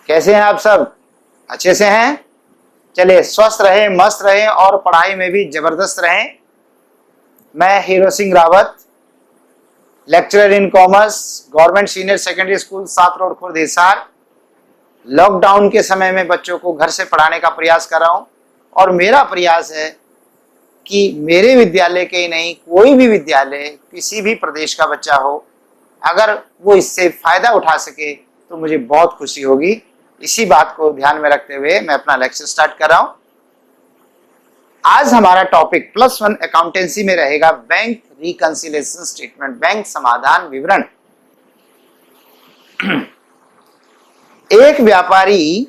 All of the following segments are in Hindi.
कैसे हैं आप सब? अच्छे से हैं? चलिए, स्वस्थ रहें, मस्त रहें और पढ़ाई में भी जबरदस्त रहें। मैं hero Singh Rawat, lecturer in commerce, government senior secondary school 7 road Khurd Hisar. Lockdown के समय में बच्चों को घर से पढ़ाने का प्रयास कर रहा हूं और मेरा प्रयास है कि मेरे विद्यालय के ही नहीं, कोई भी विद्यालय, किसी भी प्रदेश का बच्चा हो, अगर वो इससे फायदा उठा सके तो मुझे बहुत खुशी होगी। इसी बात को ध्यान में रखते हुए मैं अपना लेक्चर स्टार्ट कर रहा हूं। आज हमारा टॉपिक +1 अकाउंटेंसी में रहेगा बैंक रिकंसिलिएशन स्टेटमेंट, बैंक समाधान विवरण। एक व्यापारी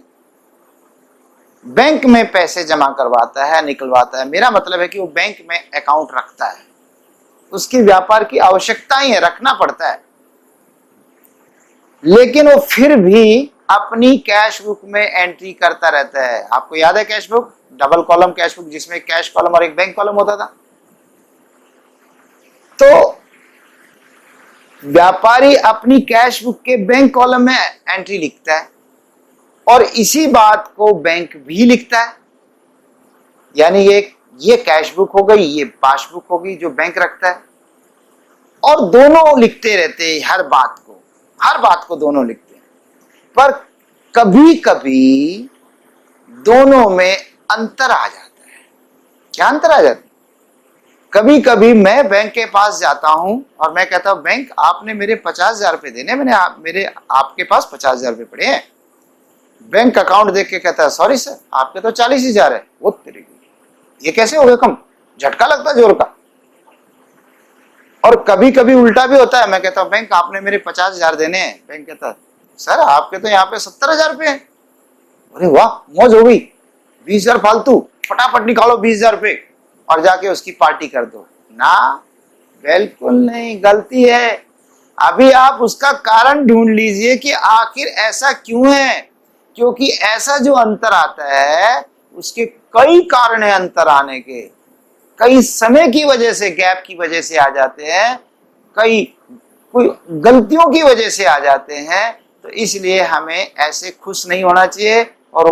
बैंक में पैसे जमा करवाता है, निकलवाता है, मेरा मतलब है कि वो बैंक में अकाउंट रखता है, उसकी व्यापार की आवश्यकता ही है, रखना पड़ता है, लेकिन वो फिर भी अपनी कैश बुक में एंट्री करता रहता है। आपको याद है cash book, double column cash book, जिसमें कैश कॉलम और एक बैंक कॉलम होता था। तो व्यापारी अपनी कैश बुक के बैंक कॉलम में एंट्री लिखता है और इसी बात को बैंक भी लिखता है। यानी ये कैश बुक हो गई, ये पासबुक हो गई जो बैंक रखता है, और दोनों लिखते रहते हैं हर बात को दोनों लिखते हैं। पर कभी कभी दोनों में अंतर आ जाता है। क्या अंतर आ जाता है? कभी कभी मैं बैंक के पास जाता हूं और मैं कहता हूं, बैंक आपने मेरे 50,000 रुपए देने, मेरे आपके पास 50,000 रुपए पड़े हैं। बैंक अकाउंट देख के कहता है, सॉरी सर, आपके तो 40,000 है। वो तेरी, ये कैसे हो गया कम? झटका लगता है जोर का। और कभी कभी उल्टा भी होता है, मैं कहता हूं, बैंक आपने मेरे 50,000 देने हैं। बैंक कहता है, सर आपके तो यहाँ पे 70,000 रुपए हैं। अरे वाह, मौज हो गई, 20,000 फालतू, फटाफट निकालो 20,000 रुपए और जाके उसकी पार्टी कर दो। ना, बिल्कुल नहीं, गलती है। अभी आप उसका कारण ढूंढ लीजिए कि आखिर ऐसा क्यों है। क्योंकि ऐसा जो अंतर आता है उसके कई कारण है अंतर आने के, कई समय की वजह से, गैप की वजह से आ जाते हैं, कोई गलतियों की वजह से आ जाते हैं। तो इसलिए हमें ऐसे खुश नहीं होना चाहिए और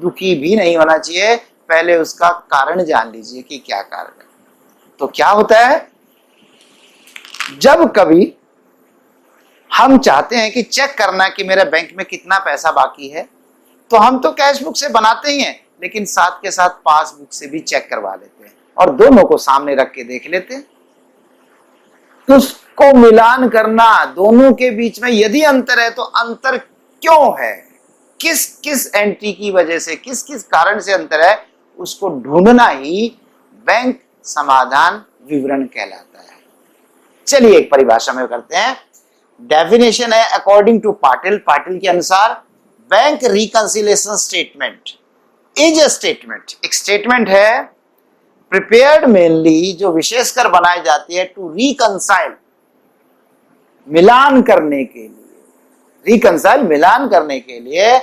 दुखी भी नहीं होना चाहिए। पहले उसका कारण जान लीजिए कि क्या कारण है। तो क्या होता है, जब कभी हम चाहते हैं कि चेक करना कि मेरे बैंक में कितना पैसा बाकी है, तो हम तो कैश बुक से बनाते ही हैं, लेकिन साथ के साथ पासबुक से भी चेक करवा लेते हैं और दोनों को सामने रख के देख लेते हैं। उसको मिलान करना, दोनों के बीच में यदि अंतर है तो अंतर क्यों है, किस किस एंट्री की वजह से, किस किस कारण से अंतर है, उसको ढूंढना ही बैंक समाधान विवरण कहलाता है। चलिए एक परिभाषा में करते हैं। डेफिनेशन है अकॉर्डिंग टू पाटिल के अनुसार, bank reconciliation statement is a statement, एक स्टेटमेंट है प्रिपेयर्ड मेनली, जो विशेषकर बनाई जाती है टू रिकंसाइल, मिलान करने के लिए, मिलान करने के लिए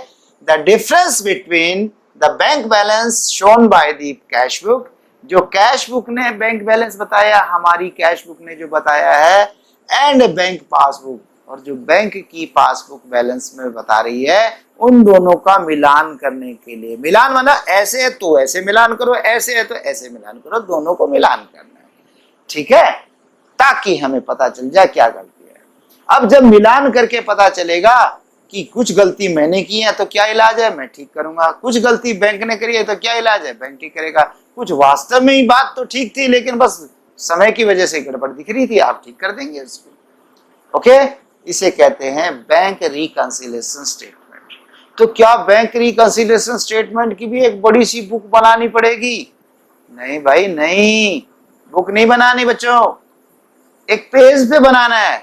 the difference between the bank balance shown by the cash book, जो कैश बुक ने बैंक बैलेंस बताया, हमारी कैश बुक ने जो बताया है, एंड बैंक पासबुक, और जो बैंक की पासबुक बैलेंस में बता रही है, उन दोनों का मिलान करने के लिए। मिलान माना ऐसे है तो ऐसे मिलान करो, ऐसे है तो ऐसे मिलान करो, दोनों को मिलान करना है, ठीक है, ताकि हमें पता चल जाए क्या गलती है। अब जब मिलान करके पता चलेगा कि कुछ गलती मैंने की है तो क्या इलाज है, मैं ठीक करूंगा, कुछ गलती बैंक ने करी है तो क्या इलाज है, बैंक ठीक करेगा, कुछ वास्तव में ही बात तो ठीक थी लेकिन बस समय की वजह से गड़बड़ दिख रही थी, आप ठीक कर देंगे उसको। ओके, इसे कहते हैं बैंक रिकंसिलिएशन स्टेटमेंट। तो क्या बैंक रिकंसिलिएशन स्टेटमेंट की भी एक बड़ी सी बुक बनानी पड़ेगी? नहीं भाई नहीं, बुक नहीं बनानी बच्चों, एक पेज पे बनाना है।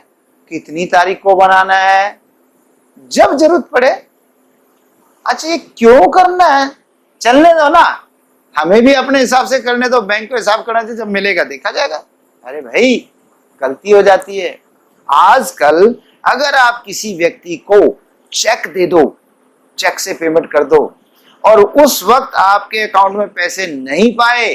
कितनी तारीख को बनाना है? जब जरूरत पड़े। अच्छा, ये क्यों करना है? चलने दो ना, हमें भी अपने हिसाब से करने दो, बैंक को हिसाब करना चाहिए, जब मिलेगा देखा जाएगा। अरे भाई, गलती हो जाती है। आजकल अगर आप किसी व्यक्ति को चेक दे दो, चेक से पेमेंट कर दो, और उस वक्त आपके अकाउंट में पैसे नहीं पाए,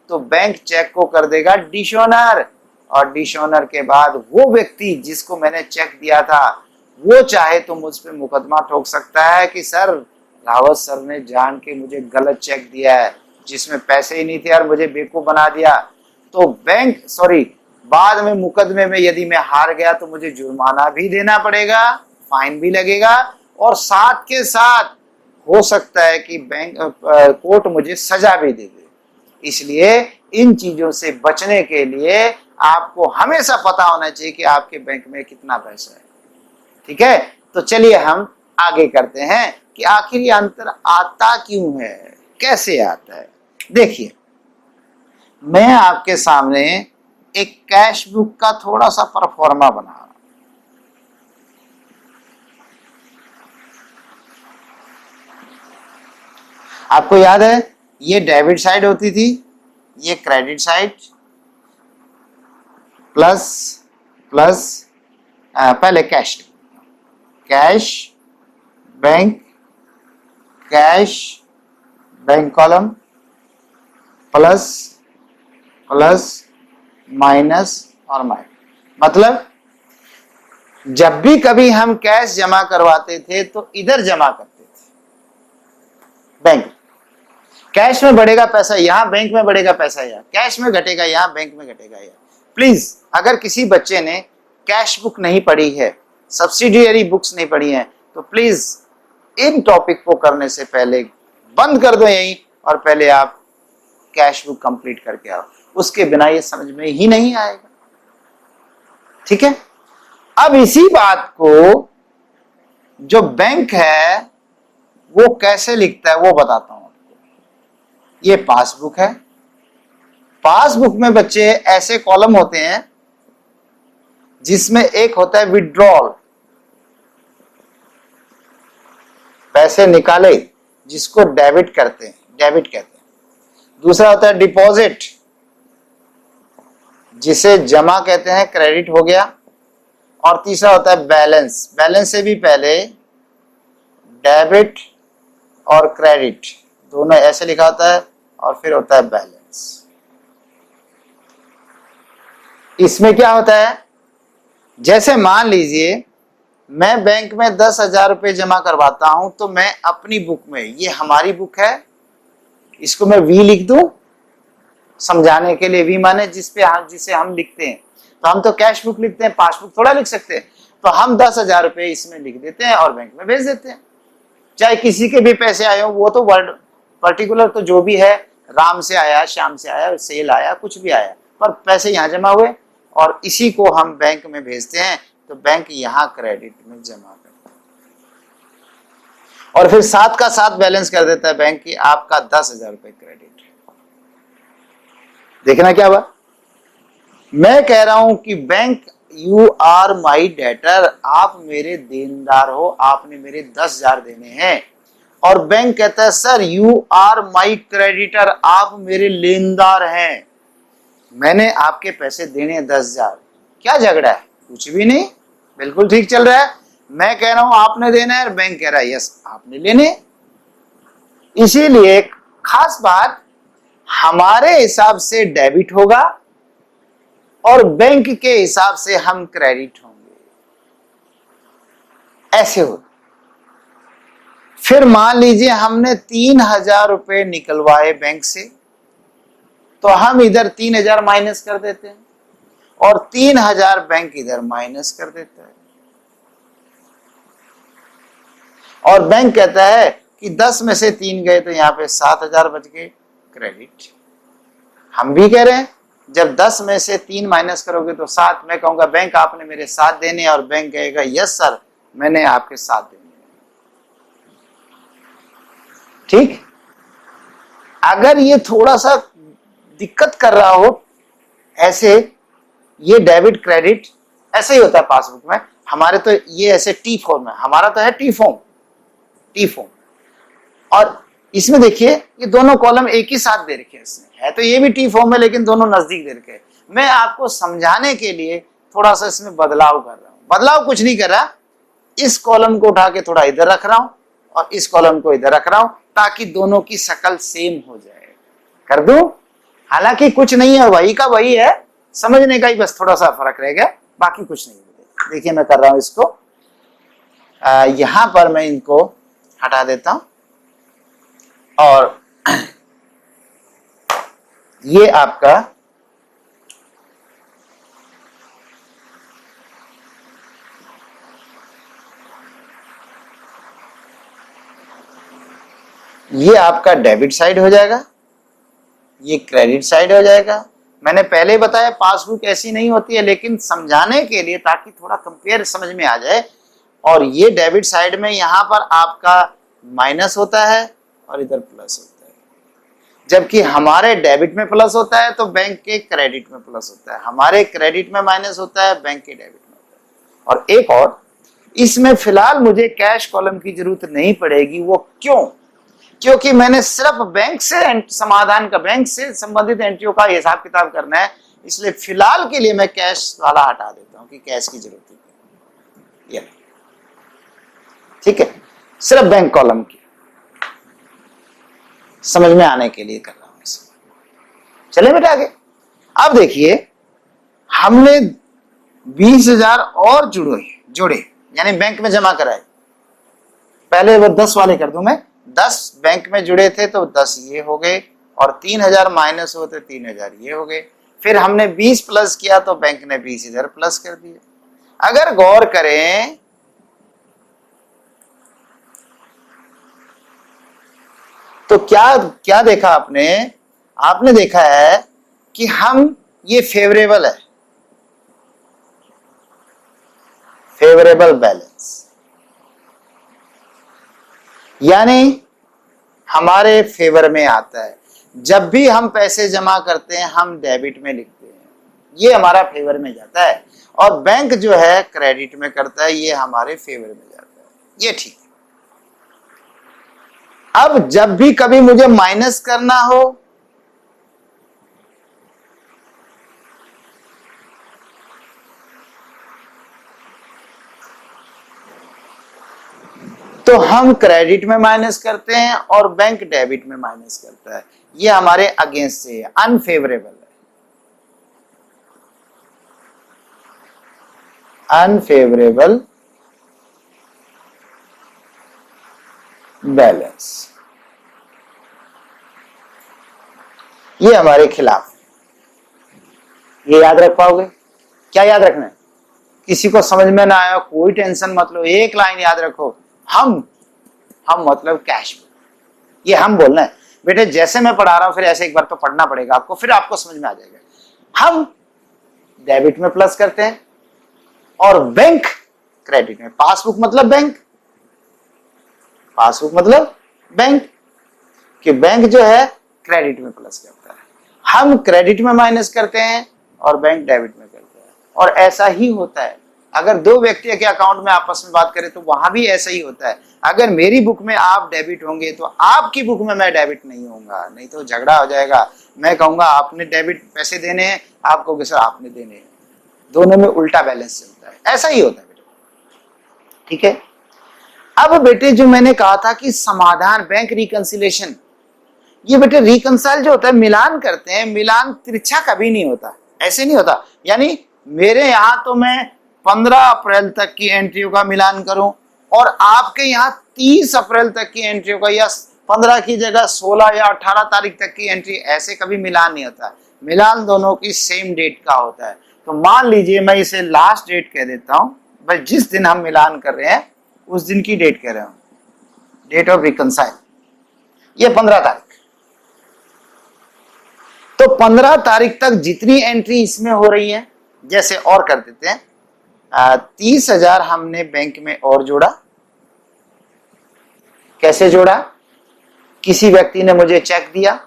तो बैंक चेक को कर देगा डिसऑनर, और डिसऑनर के बाद वो व्यक्ति जिसको मैंने चेक दिया था वो चाहे तो मुझ पे मुकदमा ठोक सकता है कि सर रावत सर ने जान के मुझे गलत चेक दिया है जिसमें पैसे ही नहीं थे और मुझे बेवकूफ बना दिया। तो बाद में मुकदमे में यदि मैं हार गया तो मुझे जुर्माना भी देना पड़ेगा, फाइन भी लगेगा, और साथ के साथ हो सकता है कि कोर्ट मुझे सजा भी दे दे। इसलिए इन चीजों से बचने के लिए आपको हमेशा पता होना चाहिए कि आपके बैंक में कितना पैसा है। ठीक है, तो चलिए हम आगे करते हैं कि आखिर ये अंतर आता क्यों है, कैसे आता है। देखिए, मैं आपके सामने एक कैश बुक का थोड़ा सा परफॉर्मा बना रहा हूं। आपको याद है ये डेबिट साइड होती थी, ये क्रेडिट साइड, प्लस प्लस पहले cash bank, cash bank column, plus plus minus और माइनस। मतलब जब भी कभी हम कैश जमा करवाते थे तो इधर जमा करते थे बैंक। कैश में बढ़ेगा पैसा यहाँ, बैंक में बढ़ेगा पैसा यहाँ, कैश में घटेगा यहाँ, बैंक में घटेगा यहाँ। प्लीज, अगर किसी बच्चे ने कैश बुक नहीं पढ़ी है, सब्सिडियरी बुक्स नहीं पढ़ी है, तो प्लीज इन टॉपिक को करने से पहले बंद कर दो यहीं और पहले आप कैश बुक कंप्लीट करके आओ। उसके बिना ये समझ में ही नहीं आएगा। ठीक है, अब इसी बात को जो बैंक है वो कैसे लिखता है वो बताता हूं आपको। ये पासबुक है। पासबुक में बच्चे ऐसे कॉलम होते हैं जिसमें एक होता है विड्रॉल, पैसे निकाले जिसको डेबिट कहते हैं। दूसरा होता है डिपॉजिट, जिसे जमा कहते हैं, क्रेडिट हो गया। और तीसरा होता है बैलेंस। बैलेंस से भी पहले डेबिट और क्रेडिट दोनों ऐसे लिखा होता है और फिर होता है बैलेंस। इसमें क्या होता है, जैसे मान लीजिए मैं बैंक में 10,000 रुपए जमा करवाता हूं, तो मैं अपनी बुक में, ये हमारी बुक है, इसको मैं वी लिख दूं समझाने के लिए। वी माने जिसे हम लिखते हैं, तो हम तो कैश बुक लिखते हैं, पासबुक थोड़ा लिख सकते हैं। तो हम 10,000 रुपए इसमें लिख देते हैं और बैंक में भेज देते हैं। चाहे किसी के भी पैसे आए हो, वो तो वर्ड पर्टिकुलर तो जो भी है, राम से आया, श्याम से आया, सेल आया, कुछ भी आया, पर पैसे यहाँ जमा हुए और इसी को हम बैंक में भेजते हैं। तो बैंक यहाँ क्रेडिट में जमा करता है और फिर साथ का साथ बैलेंस कर देता है बैंक की आपका 10,000 रुपए क्रेडिट। देखना क्या हुआ, मैं कह रहा हूं कि bank you are my debtor, आप मेरे देनदार हो, आपने मेरे 10,000 देने हैं। और बैंक कहता है sir you are my creditor, आप मेरे लेनदार हैं, मैंने आपके पैसे देने हैं 10,000। क्या झगड़ा है? कुछ भी नहीं, बिल्कुल ठीक चल रहा है। मैं कह रहा हूं आपने देना है और बैंक कह रहा है यस आपने लेने। इसीलिए खास बात, हमारे हिसाब से डेबिट होगा और बैंक के हिसाब से हम क्रेडिट होंगे, ऐसे हो। फिर मान लीजिए हमने 3,000 रुपए निकलवाए बैंक से, तो हम इधर 3,000 माइनस कर देते हैं और 3,000 बैंक इधर माइनस कर देता है। और बैंक कहता है कि 10 में से 3 गए तो यहाँ पे 7,000 बच गए क्रेडिट। हम भी कह रहे हैं जब 10 में से 3 माइनस करोगे तो 7, मैं कहूंगा बैंक आपने मेरे 7 देने, और बैंक कहेगा यस सर मैंने आपके 7 देने। ठीक, अगर ये थोड़ा सा दिक्कत कर रहा हो ऐसे, ये डेबिट क्रेडिट ऐसे ही होता है पासबुक में। हमारे तो ये ऐसे टी फॉर्म है, हमारा तो है टी फॉर्म। और इसमें देखिए ये दोनों कॉलम एक ही साथ दे रखे हैं, इसमें है तो ये भी टी फॉर्म है लेकिन दोनों नजदीक दे रखे हैं। मैं आपको समझाने के लिए थोड़ा सा इसमें बदलाव कर रहा हूं। बदलाव कुछ नहीं कर रहा, इस कॉलम को उठा के थोड़ा इधर रख रहा हूं और इस कॉलम को इधर रख रहा हूं ताकि दोनों की शक्ल सेम हो जाए। कर दूं? हालांकि कुछ नहीं है, वही का वही है, समझने का ही बस थोड़ा सा फर्क रहेगा, बाकी कुछ नहीं है। देखिए मैं कर रहा हूं इसको, यहां पर मैं इनको हटा देता हूं और ये आपका डेबिट साइड हो जाएगा, ये क्रेडिट साइड हो जाएगा। मैंने पहले बताया पासबुक ऐसी नहीं होती है, लेकिन समझाने के लिए ताकि थोड़ा कंपेयर समझ में आ जाए। और ये डेबिट साइड में यहां पर आपका माइनस होता है और इधर प्लस होता है, जबकि हमारे डेबिट में प्लस होता है तो बैंक के क्रेडिट में प्लस होता है, हमारे क्रेडिट में माइनस होता है, बैंक के डेबिट में होता है। और एक और, इसमें फिलहाल मुझे कैश कॉलम की जरूरत नहीं पड़ेगी। वो क्यों? क्योंकि मैंने सिर्फ बैंक से समाधान का, बैंक से संबंधित एंट्रियों का हिसाब किताब करना है, इसलिए फिलहाल के लिए मैं कैश वाला हटा देता हूं कि कैश की जरूरत नहीं है। ठीक है, सिर्फ बैंक कॉलम की समझ में आने के लिए कर रहा हूं इसे। चले बेटा आगे। अब देखिए, हमने 20,000 और जोड़े यानी बैंक में जमा कराए। पहले वो 10 वाले कर दूं मैं, 10 बैंक में जुड़े थे तो 10 ये हो गए, और 3,000 माइनस होते 3,000 ये हो गए। फिर हमने 20 प्लस किया तो बैंक ने 20 इधर प्लस कर दिया। अगर गौर करें तो क्या देखा आपने देखा है कि हम ये फेवरेबल है, फेवरेबल बैलेंस, यानी हमारे फेवर में आता है। जब भी हम पैसे जमा करते हैं हम डेबिट में लिखते हैं, ये हमारा फेवर में जाता है, और बैंक जो है क्रेडिट में करता है, ये हमारे फेवर में जाता है। ये ठीक है। अब जब भी कभी मुझे माइनस करना हो तो हम क्रेडिट में माइनस करते हैं और बैंक डेबिट में माइनस करता है। ये हमारे अगेंस्ट से है, अनफेवरेबल है, अनफेवरेबल बैलेंस, ये हमारे खिलाफ। ये याद रख पाओगे? क्या याद रखना है? किसी को समझ में ना आया कोई टेंशन मत लो, एक लाइन याद रखो, हम मतलब कैश। ये हम बोलना है बेटे, जैसे मैं पढ़ा रहा हूं फिर ऐसे एक बार तो पढ़ना पड़ेगा आपको, फिर आपको समझ में आ जाएगा। हम डेबिट में प्लस करते हैं और बैंक क्रेडिट में। पासबुक मतलब बैंक, पासबुक मतलब बैंक, कि बैंक जो है क्रेडिट में प्लस करता है, हम क्रेडिट में माइनस करते हैं और बैंक डेबिट में करता है। और ऐसा ही होता है, अगर दो व्यक्ति के अकाउंट में आपस में बात करें तो वहां भी ऐसा ही होता है। अगर मेरी बुक में आप डेबिट होंगे तो आपकी बुक में मैं डेबिट नहीं होऊंगा, नहीं तो झगड़ा हो जाएगा। मैं कहूंगा आपने डेबिट पैसे देने हैं, आप कहोगे सर आपने देने हैं, दोनों में उल्टा बैलेंस चलता है। ऐसा ही होता है बेटे, ठीक है। अब बेटे जो मैंने कहा था कि समाधान, बैंक रिकंसिलेशन, ये बेटे रिकंसाइल जो होता है, मिलान करते हैं, मिलान तिरछा कभी नहीं होता, ऐसे नहीं होता। यानी मेरे यहां तो मैं 15 अप्रैल तक की एंट्रियों का मिलान करूं और आपके यहाँ 30 अप्रैल तक की एंट्रियों का, या 15 की जगह 16 या 18 तारीख तक की एंट्री, ऐसे कभी मिलान नहीं होता। मिलान दोनों की सेम डेट का होता है। तो मान लीजिए मैं इसे लास्ट डेट कह देता हूं, बस जिस दिन हम मिलान कर रहे हैं उस दिन की डेट कह रहा हूं, डेट ऑफ रिकंसाइल, ये 15 तारीख। तो 15 तारीख तक जितनी एंट्री इसमें हो रही है, जैसे और कर देते हैं, 30,000 हमने बैंक में और जोड़ा। कैसे जोड़ा? किसी व्यक्ति ने मुझे चेक दिया,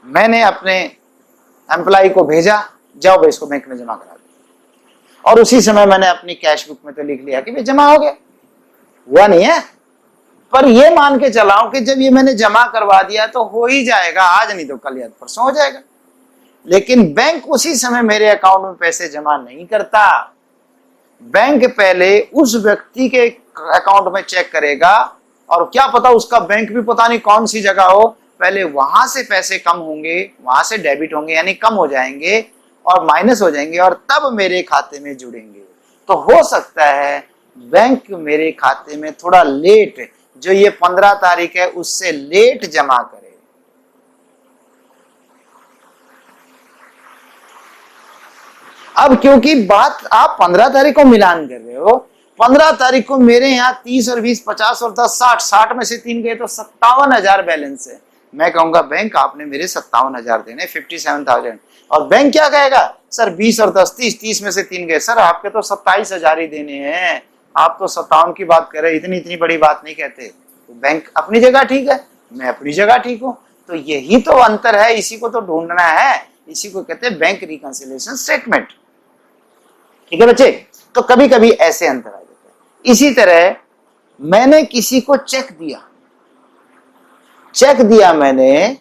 मैंने अपने एम्प्लॉय को भेजा, जाओ भाई इसको बैंक में जमा करा दो, और उसी समय मैंने अपनी कैश बुक में तो लिख लिया कि भाई जमा हो गया। हुआ नहीं है, पर ये मान के चलाओ कि जब ये मैंने जमा करवा दिया तो हो ही जाएगा, आज नहीं तो कल या परसों हो जाएगा। लेकिन बैंक उसी समय मेरे अकाउंट में पैसे जमा नहीं करता। बैंक पहले उस व्यक्ति के अकाउंट में चेक करेगा, और क्या पता उसका बैंक भी पता नहीं कौन सी जगह हो, पहले वहां से पैसे कम होंगे, वहां से डेबिट होंगे, यानी कम हो जाएंगे और माइनस हो जाएंगे, और तब मेरे खाते में जुड़ेंगे। तो हो सकता है बैंक मेरे खाते में थोड़ा लेट, जो ये 15 तारीख है उससे लेट जमा करे। अब क्योंकि बात आप 15 तारीख को मिलान कर रहे हो, 15 तारीख को मेरे यहाँ 30 और 20, 50 और 10, 60 में से 3 गए तो 57,000 बैलेंस है। मैं कहूंगा बैंक आपने मेरे 57,000 देने, 57,000। और बैंक क्या कहेगा, सर 20 और 10, 30 में से 3 गए, सर आपके तो 27,000 ही देने हैं, आप तो 57 की बात कर रहे, इतनी बड़ी बात नहीं कहते। तो बैंक अपनी जगह ठीक है, मैं अपनी जगह ठीक हूं। तो यही तो अंतर है, इसी को तो ढूंढना है, इसी को कहते हैं बैंक रिकंसिलिएशन स्टेटमेंट। ठीक है बच्चे, तो कभी कभी ऐसे अंतर आ जाते हैं। इसी तरह मैंने किसी को चेक दिया मैंने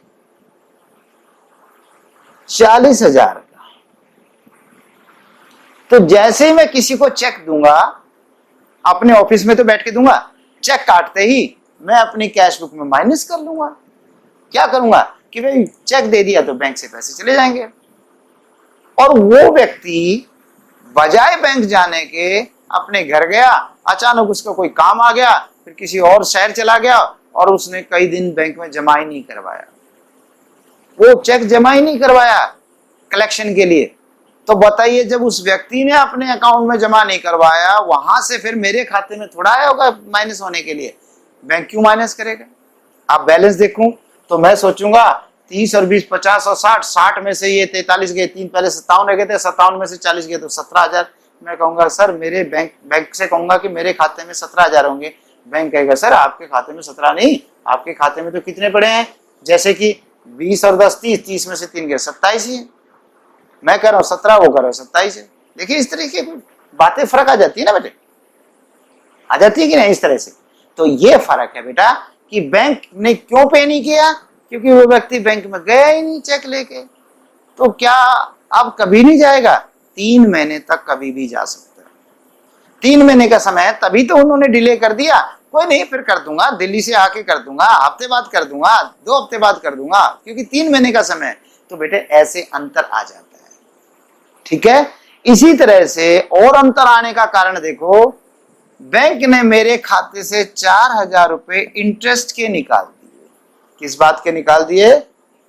40,000 का। तो जैसे ही मैं किसी को चेक दूंगा, अपने ऑफिस में तो बैठ के दूंगा, चेक काटते ही मैं अपनी कैश बुक में माइनस कर लूंगा। क्या करूंगा कि भाई चेक दे दिया तो बैंक से पैसे चले जाएंगे। और वो व्यक्ति बजाय बैंक जाने के अपने घर गया, अचानक उसका कोई काम आ गया, फिर किसी और शहर चला गया और उसने कई दिन बैंक में जमा ही नहीं करवाया, वो चेक जमा ही नहीं करवाया कलेक्शन के लिए। तो बताइए, जब उस व्यक्ति ने अपने अकाउंट में जमा नहीं करवाया, वहां से फिर मेरे खाते में थोड़ा आया होगा माइनस होने के लिए, बैंक क्यों माइनस करेगा। आप बैलेंस देखूं तो मैं सोचूंगा 30 और 20, 50 और 60 में से ये 43 गए, 3 पहले 57 गए थे, 57 में से 40 गए तो 17,000। मैं कहूंगा सर मेरे बैंक से कहूंगा कि मेरे खाते में 17,000 होंगे। बैंक कहेगा सर आपके खाते में 17 नहीं, आपके खाते में तो कितने पड़े हैं, जैसे कि 20 और 10, 30 में से 3 गए 27 ही है। मैं कह रहा हूँ 17, वो कह रहा है 27 है। देखिए इस तरीके की बातें फर्क आ जाती है ना बेटे, आ जाती है कि नहीं इस तरह से। तो ये फर्क है बेटा कि बैंक ने क्यों पे नहीं किया, क्योंकि वो व्यक्ति बैंक में गया ही नहीं चेक लेके। तो क्या अब कभी नहीं जाएगा, 3 महीने तक कभी भी जा सकता है। 3 महीने का समय है, तभी तो उन्होंने डिले कर दिया। कोई नहीं, फिर कर दूंगा, दिल्ली से आके कर दूंगा, हफ्ते बाद कर दूंगा, 2 हफ्ते बाद कर दूंगा, क्योंकि 3 महीने का समय। तो बेटे ऐसे अंतर आ जाता है। ठीक है, इसी तरह से और अंतर आने का कारण देखो, बैंक ने मेरे खाते से 4,000 रुपए इंटरेस्ट के निकाल दिए। किस बात के निकाल दिए,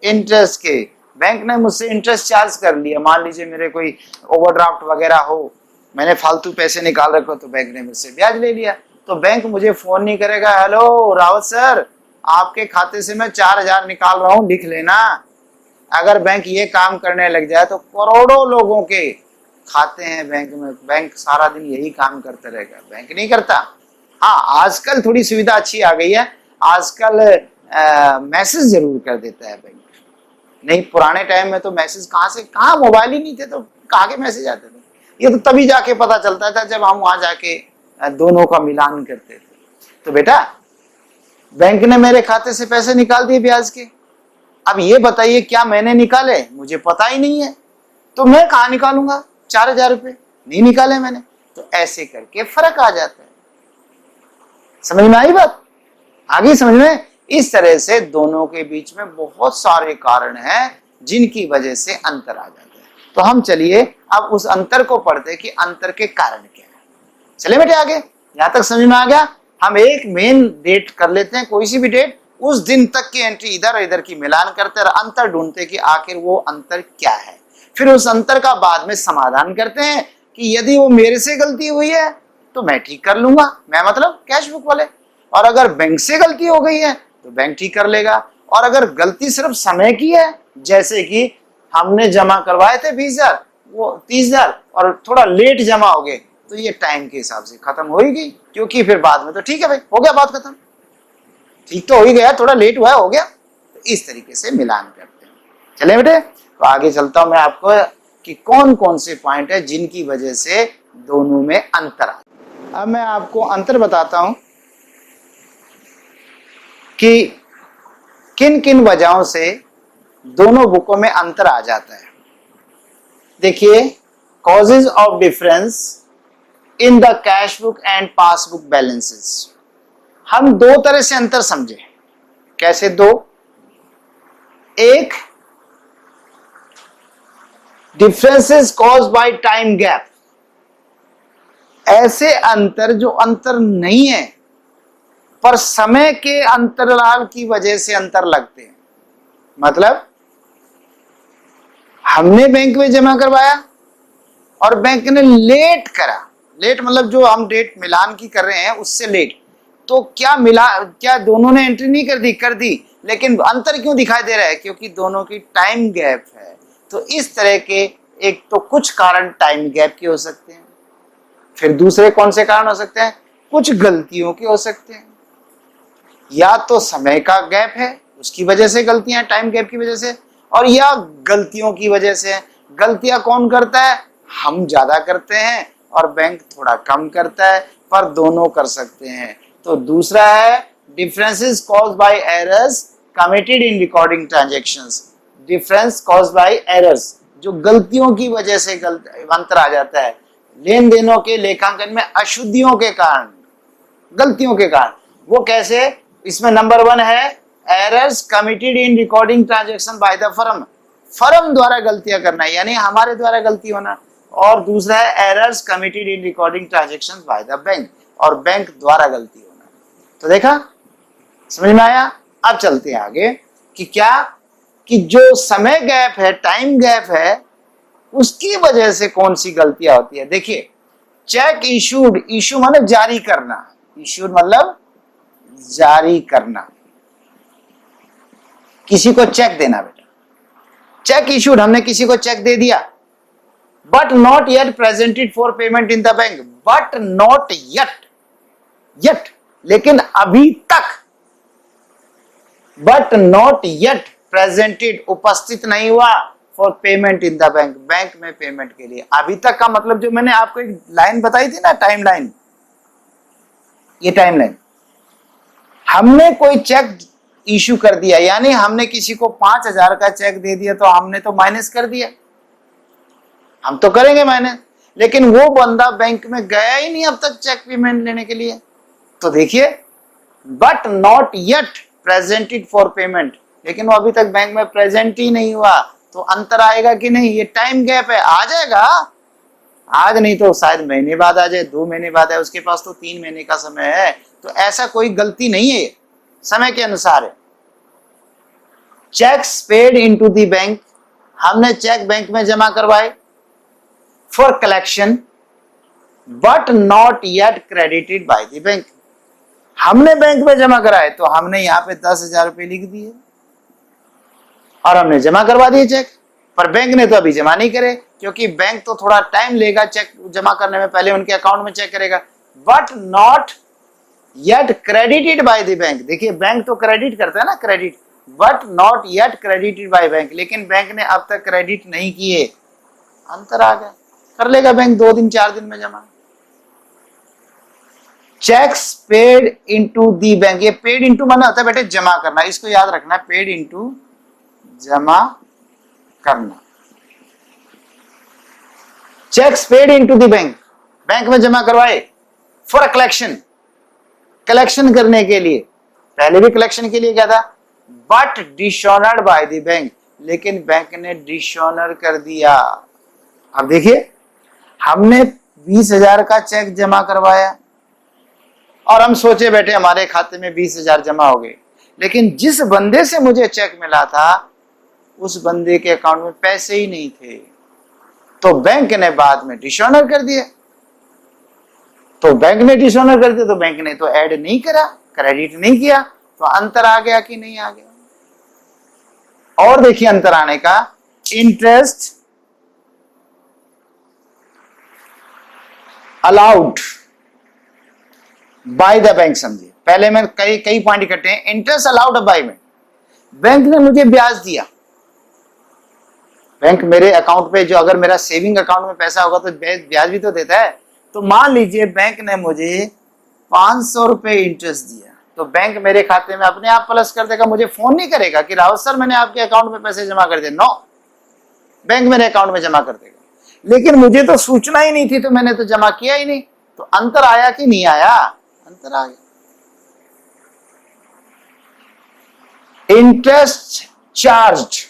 इंटरेस्ट के। बैंक ने मुझसे इंटरेस्ट चार्ज कर लिया। मान लीजिए मेरे कोई ओवरड्राफ्ट वगैरह हो, मैंने फालतू पैसे निकाल रखे तो बैंक ने मुझसे ब्याज ले लिया। तो बैंक मुझे फोन नहीं करेगा, हेलो रावत सर आपके खाते से मैं 4,000 निकाल रहा हूं, लिख लेना। अगर बैंक ये काम करने लग जाए तो करोड़ों लोगों के खाते हैं बैंक में, बैंक सारा दिन यही काम करते रहेगा, बैंक नहीं करता। हाँ आजकल थोड़ी सुविधा अच्छी आ गई है, आजकल मैसेज जरूर कर देता है बैंक। नहीं पुराने टाइम में तो मैसेज कहाँ मोबाइल ही नहीं थे तो कहाँ के मैसेज आते थे। ये तो तभी जाके पता चलता था जब हम वहां जाके दोनों का मिलान करते थे। तो बेटा बैंक ने मेरे खाते से पैसे निकाल दिए ब्याज के। अब ये बताइए क्या मैंने निकाले, मुझे पता ही नहीं है, तो मैं कहाँ निकालूंगा 4,000 रुपए, नहीं निकाले मैंने। तो ऐसे करके फर्क आ जाता है। समझ में आई बात, आगे समझ में। इस तरह से दोनों के बीच में बहुत सारे कारण हैं जिनकी वजह से अंतर आ जाता है। तो हम चलिए अब उस अंतर को पढ़ते हैं कि अंतर के कारण क्या है। चले बेटे आगे, यहां तक समझ में आ गया। हम एक मेन डेट कर लेते हैं, कोई सी भी डेट, उस दिन तक की एंट्री इधर और इधर की मिलान करते और अंतर ढूंढते कि आखिर वो अंतर क्या है। फिर उस अंतर का बाद में समाधान करते हैं कि यदि वो मेरे से गलती हुई है तो मैं ठीक कर लूंगा, मैं मतलब कैश बुक वाले, और अगर बैंक से गलती हो गई है तो बैंक ठीक कर लेगा। और अगर गलती सिर्फ समय की है, जैसे कि हमने जमा करवाए थे 20,000 वो 30,000 और थोड़ा लेट जमा हो गए, तो ये टाइम के हिसाब से खत्म हो ही गई, क्योंकि फिर बाद में तो ठीक है भाई हो गया बात खत्म, ठीक तो हो ही गया, थोड़ा लेट हुआ हो गया। तो इस तरीके से मिलान करते हैं। चले बेटे, तो आगे चलता हूं मैं आपको कि कौन कौन से पॉइंट है जिनकी वजह से दोनों में अंतर आता है। अब मैं आपको अंतर बताता हूं कि किन किन वजहों से दोनों बुकों में अंतर आ जाता है। देखिए, causes of difference in the cash book and passbook balances. हम 2 तरह से अंतर समझे। कैसे 2? एक, differences caused by time gap, ऐसे अंतर जो अंतर नहीं है पर समय के अंतराल की वजह से अंतर लगते हैं। मतलब हमने बैंक में जमा करवाया और बैंक ने लेट करा, लेट मतलब जो हम डेट मिलान की कर रहे हैं उससे लेट, तो क्या दोनों ने एंट्री नहीं कर दी? कर दी, लेकिन अंतर क्यों दिखाई दे रहा है? क्योंकि दोनों की टाइम गैप है। तो इस तरह के एक तो कुछ कारण टाइम गैप के हो सकते हैं, फिर दूसरे कौन से कारण हो सकते हैं? कुछ गलतियों के हो सकते हैं, या तो समय का गैप है उसकी वजह से गलतियां, टाइम गैप की वजह से, और या गलतियों की वजह से। गलतियां कौन करता है? हम ज्यादा करते हैं और बैंक थोड़ा कम करता है, पर दोनों कर सकते हैं। तो दूसरा है differences caused by errors committed in recording transactions. Difference caused by errors, जो गलतियों की वजह से अंतर आ जाता है, लेन देनों के लेखांकन में अशुद्धियों के कारण, गलतियों के कारण। वो कैसे? इसमें नंबर 1 है errors committed in recording transaction by the firm, firm द्वारा गलतियां करना यानी हमारे द्वारा गलती होना। और दूसरा है errors committed in recording transactions by the bank, और बैंक द्वारा गलती होना। तो देखा, समझ में आया? अब चलते हैं आगे कि क्या कि जो समय गैप है, टाइम गैप है, उसकी वजह से कौन सी गलतियां होती है। देखिए, चेक इशूड, इशू मतलब जारी करना, इशूड मतलब जारी करना, किसी को चेक देना। बेटा चेक इशूड, हमने किसी को चेक दे दिया, but not yet presented for payment in the bank, but not yet लेकिन अभी तक, बट नॉट येट प्रेजेंटेड उपस्थित नहीं हुआ for payment in the bank, bank में पेमेंट के लिए। अभी तक का मतलब जो मैंने आपको एक लाइन बताई थी ना, टाइम लाइन, ये टाइम लाइन, हमने कोई चेक इशू कर दिया यानी हमने किसी को 5,000 का चेक दे दिया, तो हमने तो माइनस कर दिया, हम तो करेंगे माइनस, लेकिन वो बंदा बैंक में गया ही नहीं अब तक चेक पेमेंट लेने के लिए। तो देखिए, but not yet presented for payment, लेकिन वो अभी तक बैंक में प्रेजेंट ही नहीं हुआ, तो अंतर आएगा कि नहीं? ये टाइम गैप है, आ जाएगा आज, नहीं तो शायद महीने बाद आ जाए, 2 महीने बाद है, उसके पास तो 3 महीने का समय है। तो ऐसा कोई गलती नहीं है, समय के अनुसार है। Checks paid into the bank, हमने चेक बैंक में जमा करवाए for collection but not yet credited by the bank, हमने बैंक में जमा कराए, तो हमने यहाँ पे 10,000 रुपए लिख दिए और हमने जमा करवा दिए चेक, पर बैंक ने तो अभी जमा नहीं करे, क्योंकि बैंक तो थोड़ा टाइम लेगा चेक जमा करने में, पहले उनके अकाउंट में चेक करेगा। But not yet credited by the bank, देखिए बैंक तो क्रेडिट करता है ना, credit, but not yet credited by bank, लेकिन बैंक ने अब तक क्रेडिट नहीं किए, अंतर आ गया। कर लेगा बैंक 2 दिन 4 दिन में जमा। Checks paid into the bank, ये पेड इनटू माना होता है बेटे जमा करना, इसको याद रखना, पेड इनटू जमा करना। Checks paid into the bank, bank में जमा करवाए फॉर कलेक्शन, कलेक्शन करने के लिए, पहले भी कलेक्शन के लिए क्या था, but dishonoured by the bank, लेकिन बैंक ने डिसऑनर कर दिया। अब देखिए, हमने 20,000 का चेक जमा करवाया और हम सोचे बैठे हमारे खाते में 20,000 जमा हो गए, लेकिन जिस बंदे से मुझे चेक मिला था उस बंदे के अकाउंट में पैसे ही नहीं थे, तो बैंक ने बाद में डिसऑनर कर दिया। तो बैंक ने डिसऑनर कर दिया, तो बैंक ने तो ऐड नहीं करा, क्रेडिट नहीं किया, तो अंतर आ गया कि नहीं आ गया? और देखिए अंतर आने का, interest allowed by the bank, समझिए पहले मैं कई पॉइंट इकट्ठे हैं। Interest allowed by bank, bank ने मुझे ब्याज दिया, बैंक मेरे अकाउंट पे जो अगर मेरा सेविंग अकाउंट में पैसा होगा तो ब्याज भी तो देता है। तो मान लीजिए बैंक ने मुझे 500 रुपए इंटरेस्ट दिया, तो बैंक मेरे खाते में अपने आप प्लस कर देगा, मुझे फोन नहीं करेगा कि रावत सर मैंने आपके अकाउंट में पैसे जमा कर दिए, नो, बैंक मेरे अकाउंट में जमा कर देगा। लेकिन मुझे तो सूचना ही नहीं थी, तो मैंने तो जमा किया ही नहीं, तो अंतर आया कि नहीं आया? अंतर आ गया। इंटरेस्ट चार्ज,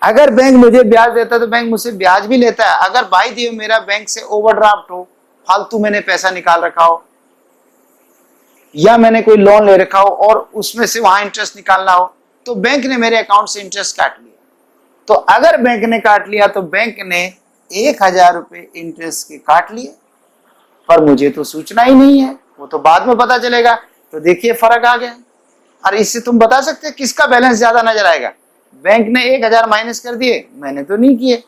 अगर बैंक मुझे ब्याज देता है तो बैंक मुझसे ब्याज भी लेता है। अगर भाई दी मेरा बैंक से ओवरड्राफ्ट हो फालतू मैंने पैसा निकाल रखा हो, या मैंने कोई लोन ले रखा हो और उसमें से वहां इंटरेस्ट निकालना हो, तो बैंक ने मेरे अकाउंट से इंटरेस्ट काट लिया। तो अगर बैंक ने काट लिया तो बैंक ने 1,000 रुपये इंटरेस्ट के काट लिए, पर मुझे तो सूचना ही नहीं है, वो तो बाद में पता चलेगा। तो देखिए फर्क आ गया। और इससे तुम बता सकते हैं किसका बैलेंस ज्यादा नजर आएगा? बैंक ने 1,000 माइनस कर दिए, मैंने तो नहीं किए,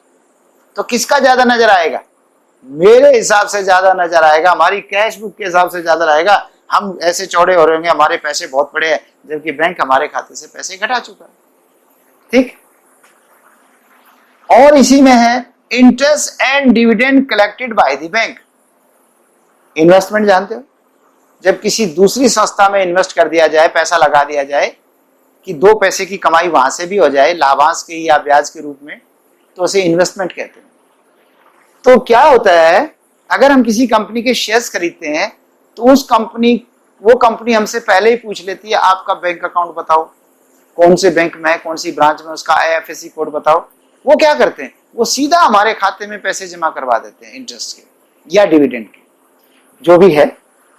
तो किसका ज्यादा नजर आएगा? मेरे हिसाब से ज्यादा नजर आएगा, हमारी कैश बुक के हिसाब से ज्यादा रहेगा। हम ऐसे चौड़े हो रहे होंगे, हमारे पैसे बहुत बड़े हैं, जबकि बैंक हमारे खाते से पैसे घटा चुका है। ठीक। और इसी में है interest and dividend collected by the bank. Investment जानते हो, जब किसी दूसरी संस्था में इन्वेस्ट कर दिया जाए, पैसा लगा दिया जाए कि 2 पैसे की कमाई वहां से भी हो जाए, लाभांश के या ब्याज के रूप में, तो उसे इन्वेस्टमेंट कहते हैं। तो क्या होता है, अगर हम किसी कंपनी के शेयर्स खरीदते हैं तो वो कंपनी हमसे पहले ही पूछ लेती है आपका बैंक अकाउंट बताओ, कौन से बैंक में है, कौन सी ब्रांच में, उसका IFSC कोड बताओ। वो क्या करते हैं, वो सीधा हमारे खाते में पैसे जमा करवा देते हैं, इंटरेस्ट के या डिविडेंड के, जो भी है।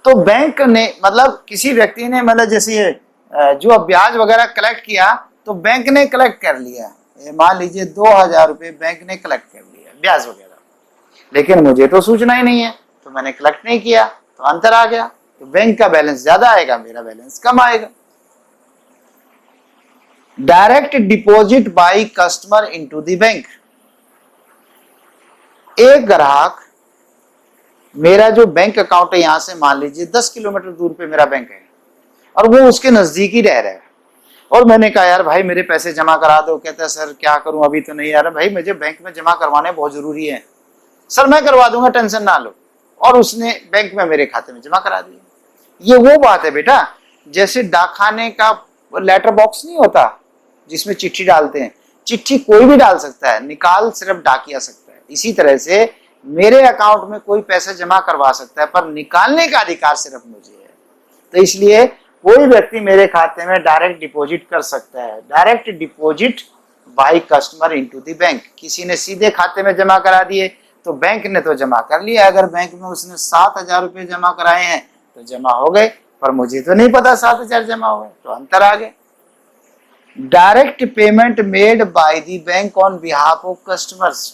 तो बैंक ने, मतलब किसी व्यक्ति ने, मतलब जैसे जो ब्याज वगैरह कलेक्ट किया, तो बैंक ने कलेक्ट कर लिया, मान लीजिए 2,000 रुपये बैंक ने कलेक्ट कर लिया ब्याज वगैरह, लेकिन मुझे तो सूचना ही नहीं है, तो मैंने कलेक्ट नहीं किया, तो अंतर आ गया। तो बैंक का बैलेंस ज्यादा आएगा, मेरा बैलेंस कम आएगा। Direct deposit by customer into the bank. एक ग्राहक, मेरा जो बैंक अकाउंट है यहां से मान लीजिए 10 किलोमीटर दूर पे मेरा बैंक है, और वो उसके नजदीक ही रह रहा है, और मैंने कहा यार भाई मेरे पैसे जमा करा दो। कहता है सर क्या करूं, अभी तो नहीं आ रहा। भाई मुझे बैंक में जमा करवाने बहुत जरूरी है। सर मैं करवा दूंगा, टेंशन ना लो। और उसने बैंक में मेरे खाते में जमा करा दिया। ये वो बात है बेटा, जैसे डाकखाने का लेटर बॉक्स नहीं होता जिसमें चिट्ठी डालते हैं, चिट्ठी कोई भी डाल सकता है, निकाल सिर्फ डाकिया सकता है। इसी तरह से मेरे अकाउंट में कोई पैसा जमा करवा सकता है, पर निकालने का अधिकार सिर्फ मुझे है। तो इसलिए कोई व्यक्ति मेरे खाते में डायरेक्ट डिपॉजिट कर सकता है। Direct deposit by customer into the bank. किसी ने सीधे खाते में जमा करा दिए तो बैंक ने तो जमा कर लिया। अगर बैंक में उसने 7,000 रुपये जमा कराए हैं तो जमा हो गए, पर मुझे तो नहीं पता 7,000 जमा हुए, तो अंतर आ गए। Direct payment made by the bank on behalf of customers.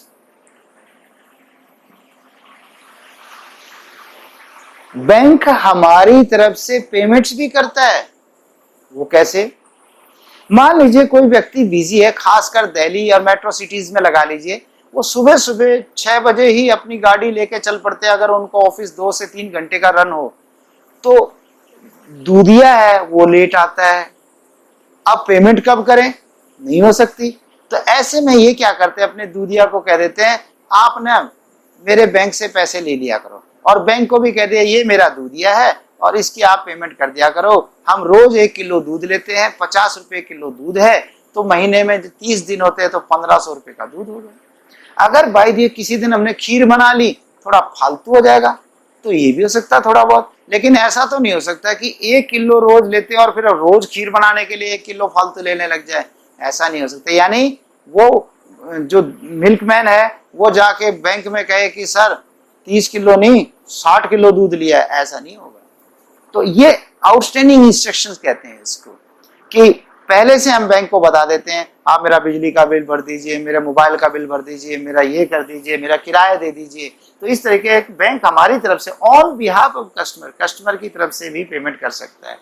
Bank हमारी तरफ से पेमेंट्स भी करता है। वो कैसे? मान लीजिए कोई व्यक्ति बिजी है, खासकर दिल्ली और मेट्रो सिटीज में लगा लीजिए, वो सुबह सुबह 6 बजे ही अपनी गाड़ी लेके चल पड़ते हैं। अगर उनको ऑफिस 2 से 3 घंटे का रन हो, तो दूधिया है वो लेट आता है। अब पेमेंट कब करें? नहीं हो सकती। तो ऐसे में ये क्या करते हैं, अपने दूधिया को कह देते हैं आप ना मेरे बैंक से पैसे ले लिया करो, और बैंक को भी कह दिया ये मेरा दूधिया है और इसकी आप पेमेंट कर दिया करो। हम रोज 1 किलो दूध लेते हैं, 50 रुपए किलो दूध है, तो महीने में 30 दिन होते हैं तो 1,500 रुपए का दूध हो गया। अगर भाई ये किसी दिन हमने खीर बना ली, थोड़ा फालतू हो जाएगा, तो ये भी हो सकता है थोड़ा बहुत। लेकिन ऐसा तो नहीं हो सकता कि 1 किलो रोज लेते हैं और फिर रोज खीर बनाने के लिए 1 किलो फालतू लेने लग जाए, ऐसा नहीं हो सकता। यानी वो जो मिल्कमैन है वो जाके बैंक में कहे कि सर 30 किलो नहीं 60 किलो दूध लिया है, ऐसा नहीं होगा। तो ये आउटस्टैंडिंग इंस्ट्रक्शंस कहते हैं इसको, कि पहले से हम बैंक को बता देते हैं आप मेरा बिजली का बिल भर दीजिए, मेरा मोबाइल का बिल भर दीजिए, मेरा ये कर दीजिए, मेरा किराया दे दीजिए। तो इस तरीके बैंक हमारी तरफ से ऑन बिहाफ ऑफ कस्टमर की तरफ से भी पेमेंट कर सकता है।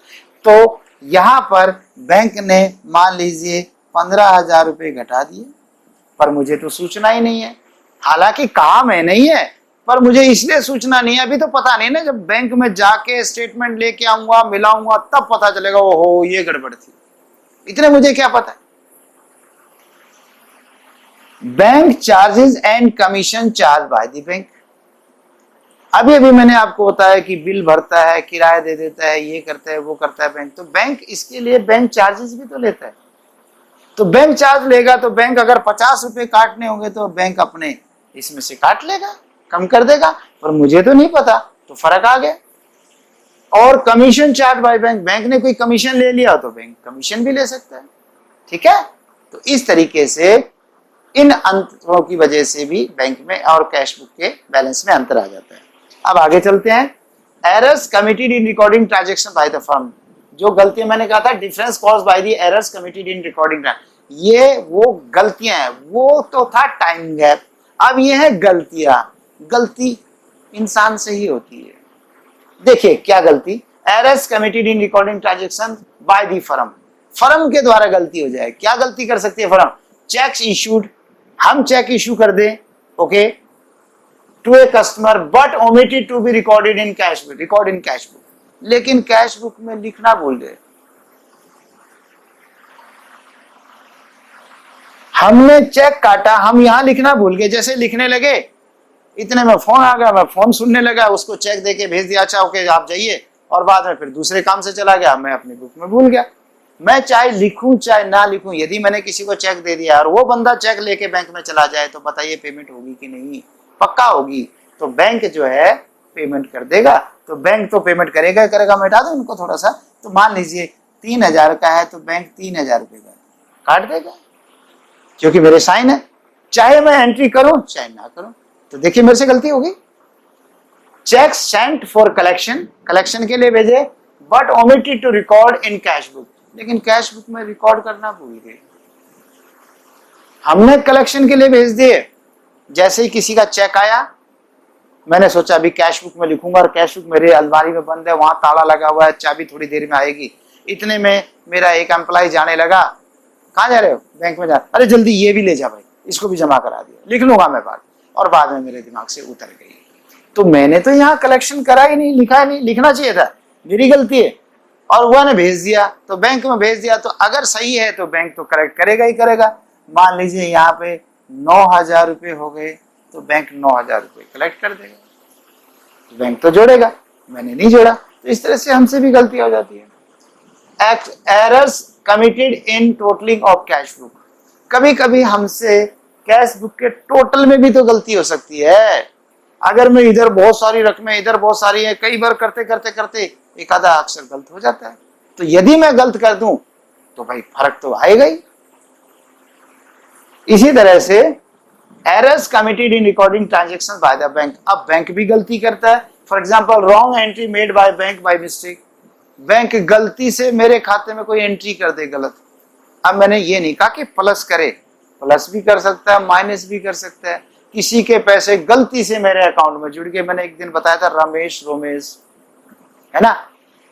तो यहाँ पर बैंक ने मान लीजिए 15,000 रुपये घटा दिए, पर मुझे तो सूचना ही नहीं है। हालांकि काम है नहीं है, पर मुझे इसलिए सूचना नहीं है, अभी तो पता नहीं ना। जब बैंक में जाके स्टेटमेंट लेके आऊंगा, मिलाऊंगा, तब पता चलेगा ओहो ये गड़बड़ थी। इतने मुझे क्या पता है। Bank charges and commission charge by the bank. अभी अभी मैंने आपको बताया कि बिल भरता है, किराया दे देता है, ये करता है, वो करता है बैंक। तो बैंक इसके लिए बैंक चार्जेस भी तो लेता है। तो बैंक चार्ज लेगा, तो बैंक अगर 50 रुपए काटने होंगे तो बैंक अपने इसमें से काट लेगा, कम कर देगा, पर मुझे तो नहीं पता, तो फर्क आ गया। और commission charge by bank, bank ने कोई कमीशन ले लिया तो बैंक कमीशन भी ले सकता है। ठीक है। तो इस तरीके से इन अंतरों की वजह से भी बैंक में और कैश बुक के बैलेंस में अंतर आ जाता है। अब आगे चलते हैं। Errors committed in recording transaction by the firm, जो गलतियां मैंने कहा था difference caused by the errors committed in recording, ये वो गलतियां हैं, वो तो था टाइम गैप, अब ये है गलतियां। गलती इंसान से ही होती है। देखिए क्या गलती, errors committed in recording transaction by the firm, firm के द्वारा गलती हो जाए। क्या गलती कर सकती है फर्म? चेक्स इशूड, हम चेक इशू कर दें okay to a customer but omitted to be recorded in cash book, record in cash book, लेकिन कैश बुक में लिखना भूल गए। हमने चेक काटा, हम यहां लिखना भूल गए, जैसे लिखने लगे इतने में फोन आ गया, मैं फोन सुनने लगा, उसको चेक देके भेज दिया, अच्छा ओके आप जाइए, और बाद में फिर दूसरे काम से चला गया, मैं अपनी बुक में भूल गया। मैं चाहे लिखूं चाहे ना लिखूं, यदि मैंने किसी को चेक दे दिया और वो बंदा चेक लेके बैंक में चला जाए तो बताइए पेमेंट होगी कि नहीं? पक्का होगी। तो बैंक जो है पेमेंट कर देगा, तो बैंक तो पेमेंट करेगा करेगा। मैं हटा दूं इनको थोड़ा सा, तो मान लीजिए 3000 का है तो बैंक 3000 रुपए का काट देगा, क्योंकि मेरे साइन है, चाहे मैं एंट्री करूं चाहे ना करूं। तो देखिए मेरे से गलती होगी। Cheque sent for collection, collection के लिए भेजे, but omitted to record in cash book, लेकिन कैश बुक में रिकॉर्ड करना भूल गए। हमने कलेक्शन के लिए भेज दिए, जैसे ही किसी का चेक आया मैंने सोचा अभी कैश बुक में लिखूंगा, और कैश बुक मेरे अलमारी में बंद है, वहां ताला लगा हुआ है, चाबी थोड़ी देर में आएगी। इतने में मेरा एक एम्प्लॉय जाने लगा, कहाँ जा रहे हो? बैंक में जा। अरे जल्दी ये भी ले जा भाई, इसको भी जमा करा दिया, लिख लूंगा मैं बात, और बाद में मेरे दिमाग से उतर गई। तो मैंने तो यहाँ कलेक्शन करा ही नहीं, लिखा नहीं, लिखना चाहिए था, मेरी गलती है। और वह ने भेज दिया, तो बैंक में भेज दिया, तो अगर सही है तो बैंक तो करेक्ट करेगा ही करेगा। मान लीजिए यहाँ पे 9000 रुपये हो गए, तो बैंक 9000 रुपये कलेक्ट कर देगा, तो बैंक तो जोड़ेगा, मैंने नहीं जोड़ा। तो इस तरह से हमसे भी गलती हो जाती है। Errors committed in totalling of cash book, कभी कभी हमसे कैश बुक के टोटल में भी तो गलती हो सकती है। अगर मैं इधर बहुत सारी रकमें, इधर बहुत सारी है, कई बार करते करते करते एक आधा अक्षर गलत हो जाता है, तो यदि मैं गलत कर दूं तो भाई फर्क तो आएगा ही। इसी तरह से errors committed in recording transaction by the bank, अब बैंक भी गलती करता है। For example wrong entry made by bank by mistake, bank गलती से मेरे खाते में कोई एंट्री कर दे गलत। अब मैंने ये नहीं कहा कि प्लस करे, प्लस भी कर सकता है, माइनस भी कर सकता है। किसी के पैसे गलती से मेरे अकाउंट में जुड़ गए, मैंने एक दिन बताया था रमेश रोमेश, है ना।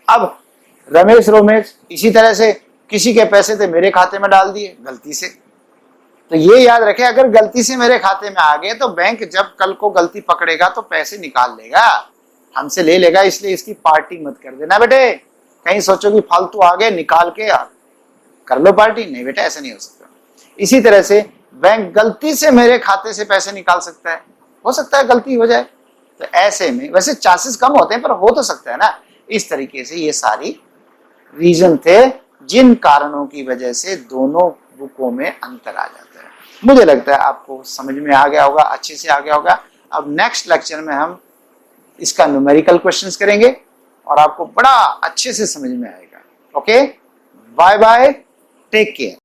अब रमेश रोमेश इसी तरह से किसी के पैसे थे मेरे खाते में डाल दिए गलती से, तो ये याद रखें अगर गलती से मेरे खाते में आ गए तो बैंक जब कल को गलती पकड़ेगा तो पैसे निकाल लेगा, हमसे ले लेगा, इसलिए इसकी पार्टी मत कर देना बेटे। कहीं सोचो कि फालतू आ गए निकाल के यार कर लो पार्टी, नहीं बेटा ऐसा नहीं हो सकता। इसी तरह से बैंक गलती से मेरे खाते से पैसे निकाल सकता है, हो सकता है गलती हो जाए, तो ऐसे में वैसे चांसेस कम होते हैं पर हो तो सकता है ना। इस तरीके से ये सारी रीजन थे जिन कारणों की वजह से दोनों बुकों में अंतर आ जाता है। मुझे लगता है आपको समझ में आ गया होगा, अच्छे से आ गया होगा। अब नेक्स्ट लेक्चर में हम इसका न्यूमेरिकल क्वेश्चंस करेंगे और आपको बड़ा अच्छे से समझ में आएगा। Okay, bye bye, take care.